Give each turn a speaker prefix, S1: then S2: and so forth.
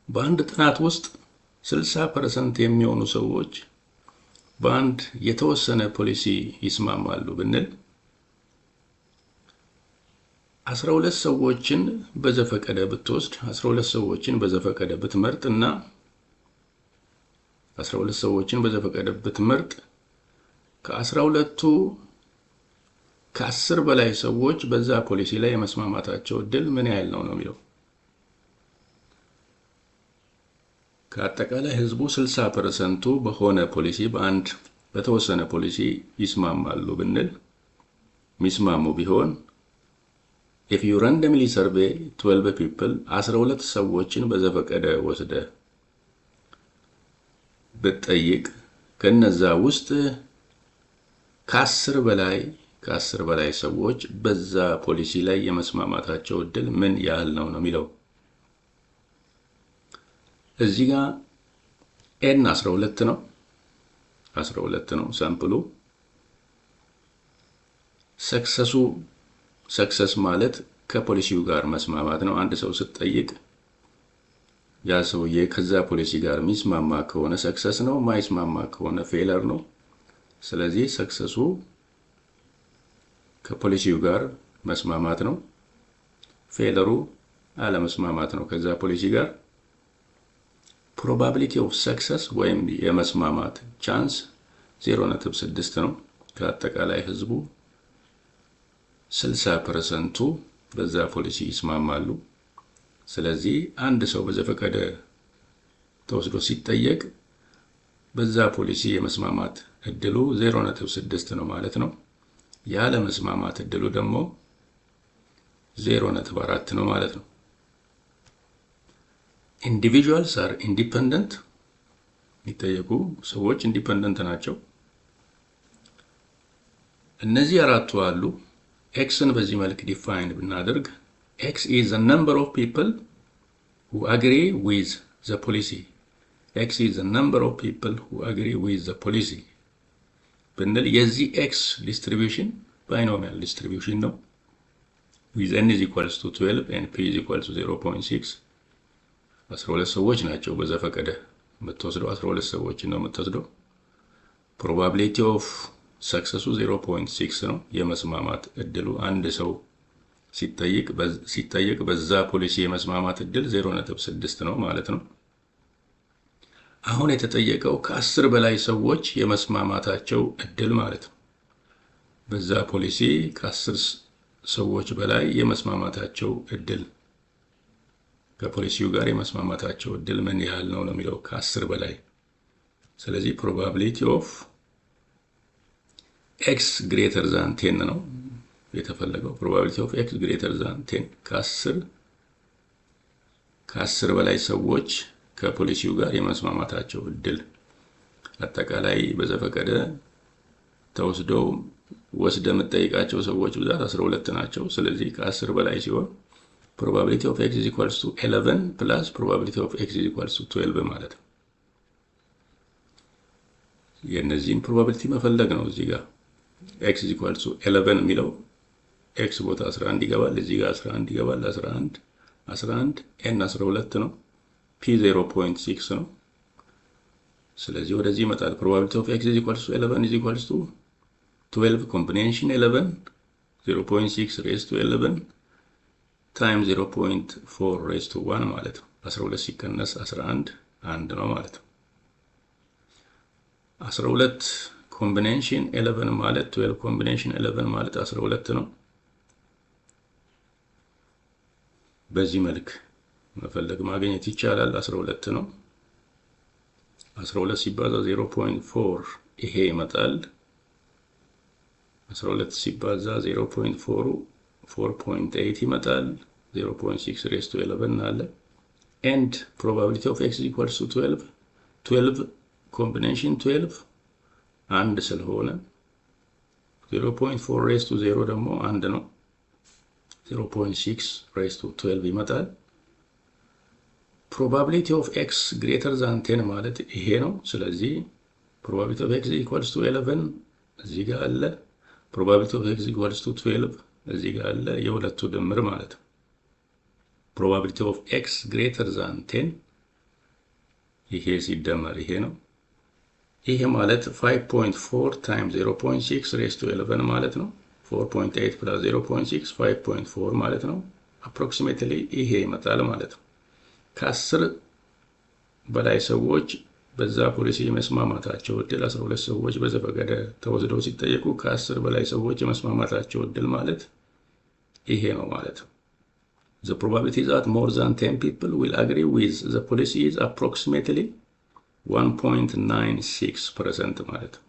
S1: በአንድ ጥናት ውስጥ 60% የሚሆኑ ሰዎች በአንድ የተወሰነ ፖሊሲ ይስማማሉ ብንል 12 ሰዎችን በዘፈቀደ ብትወስድ 12 ሰዎችን በዘፈቀደ ብትመርጥ እና 12 ሰዎችን በዘፈቀደ ብትመርጥ ከ12ቱ ከ10 በላይ ሰዎች በዛ ፖሊሲ ላይ የመስማማታቸው እድል ምን ያህል ነው የሚለው። ከአጠቃላይ ህዝቡ 60%ቱ በሆነ ፖሊሲ በአንድ በተወሰነ ፖሊሲ ይስማማሉ ብንል ሚስማሙ ቢሆን if you randomly survey 12 people 12 ሰዎችን በዘፈቀደ ወስደ ብትጠይቅ ከነዛ ውስጥ ከ10 በላይ ሰዎች በዛ ፖሊሲ ላይ የመስማማታቸው እድል ምን ያህል ነው የሚለው። እዚህ ጋር n 12 ነው 12 ነው ሳምፕሉ። ሰክሰስ ማለት ከፖሊሲው ጋር መስማማት ነው። አንድ ሰው ስትጠይቅ ያ ሰውዬ ከዛ ፖሊሲ ጋር የሚስማማ ከሆነ ሰክሰስ ነው፣ ማይስማማ ከሆነ ፌለር ነው። ስለዚህ ሰክሰሱ ከፖሊሲው ጋር መስማማት ነው፣ ፌለሩ አለመስማማት ነው ከዛ ፖሊሲ ጋር። ፕሮባቢሊቲ ኦፍ ሰክሰስ ወይም የመስማማት ቻንስ 0.6 ነው። ከአጠቃላይ ህዝቡ 60%ቱ በዛ ፖሊሲ ይስማማሉ። ስለዚህ አንድ ሰው በዘፈቀደ ተወስዶ ሲጠየቅ በዛ ፖሊሲ የመስማማት እድሉ 0.6 ነው ማለት ነው። ያለ መስማማት እድሉ ደግሞ 0.4 ነው ማለት ነው። ኢንዲቪጁዋልስ አር ኢንዲፔንደንት የሚጠየቁ ሰዎች ኢንዲፔንደንት ናቸው። እነዚህ አራቱ አሉ። ኤክስን በዚህ መልክ ዲፋይን ብናደርግ x is the number of people who agree with the policy. x is the number of people who agree with the policy ብንል የዚህ x distribution binomial distribution ነው with n is equals to 12 and p is equals to 0.6 12 ሰዎች ናቸው በዘፈቀደ የምትወስደው 12 ሰዎች ነው የምትወስደው። probability of success 0.6 ነው። የመስማማት እድሉ አንድ ሰው ሲጠየቅ በዛ ፖሊሲ የመስማማት እድል 0.6 ነው ማለት ነው። አሁን የተጠየቀው ከ10 በላይ ሰዎች የመስማማታቸው እድል ማለት ነው። በዛ ፖሊሲ ከ10 ሰዎች በላይ የመስማማታቸው እድል ከፖሊሲው ጋር የመስማማታቸው እድል ምን ያህል ነው የሚለው ከ10 በላይ። ስለዚህ probability of x greater than 10 ነው የተፈለገው። probability of x greater than 10 ከ10 በላይ ሰዎች ከፖሊሲው ጋር የመስማማታቸው እድል። አጠቃላይ በዘፈቀደ ተወስደው ወስደ የምትጠይቃቸው ሰዎች ብዛት 12 ናቸው። ስለዚህ ከ10 በላይ ሲሆን probability of x is equals to 11 plus probability of x is equals to 12 ማለት ነው። የነዚህን probability መፈለግ ነው። እዚህ ጋር x is equals to 11 የሚለው x ቦታ 11 ይገባል፣ እዚህ ጋር 11 ይገባል። 11 n 12 ነው፣ p 0.6 ነው። ስለዚህ ወደዚህ ይመጣል። probability of x is equals to 11 is equals to 12 combination 11 0.6 raised to 11 times 0.4 raised to 1 ማለት ነው። 12 ሲቀነስ 11 1 ነው ማለት ነው። 12 combination 11 ማለት 12 combination 11 ማለት 12 ነው። በዚህ መልክ መፈለግ ማግኘት ይቻላል። 12 ነው። 12 ሲባዛ 0.4 ይሄ ይመጣል። 12 ሲባዛ 0.4 4.8 ይመጣል። 0.6 raised to 11 አለ። and probability of x equals to 12 combination 12 አንድ ስለሆነ 0.4 raised to 0 ደግሞ አንድ ነው። 0.6 raised to 12 ይመጣል። probability of x greater than 10 ማለት ይሄ ነው። ስለዚህ probability of x equals to 11 እዚህ ጋር አለ። probability of x equals to 12 እዚህ ጋር አለ። የሁለቱ ድምር ማለት ነው። probability of x greater than 10 ይሄ ሲደመር ይሄ ነው። ይሄ ማለት 5.4 ታይምስ 0.6 ሬዝ ቱ 11 ማለት ነው። 4.8 ፕላስ 0.6 5.4 ማለት ነው። አፕሮክሲሜትሊ ይሄ ይመጣል ማለት ነው። ከ10 በላይ ሰዎች በዛ ፖሊሲ የመስማማታቸው እድል 12 ሰዎች በዘፈቀደ ተወስደው ሲጠየቁ ከ10 በላይ ሰዎች የመስማማታቸው እድል ማለት ይሄ ነው ማለት ነው። The probability that more than 10 people will agree with the policy is approximately 1.96% ማለት ነው።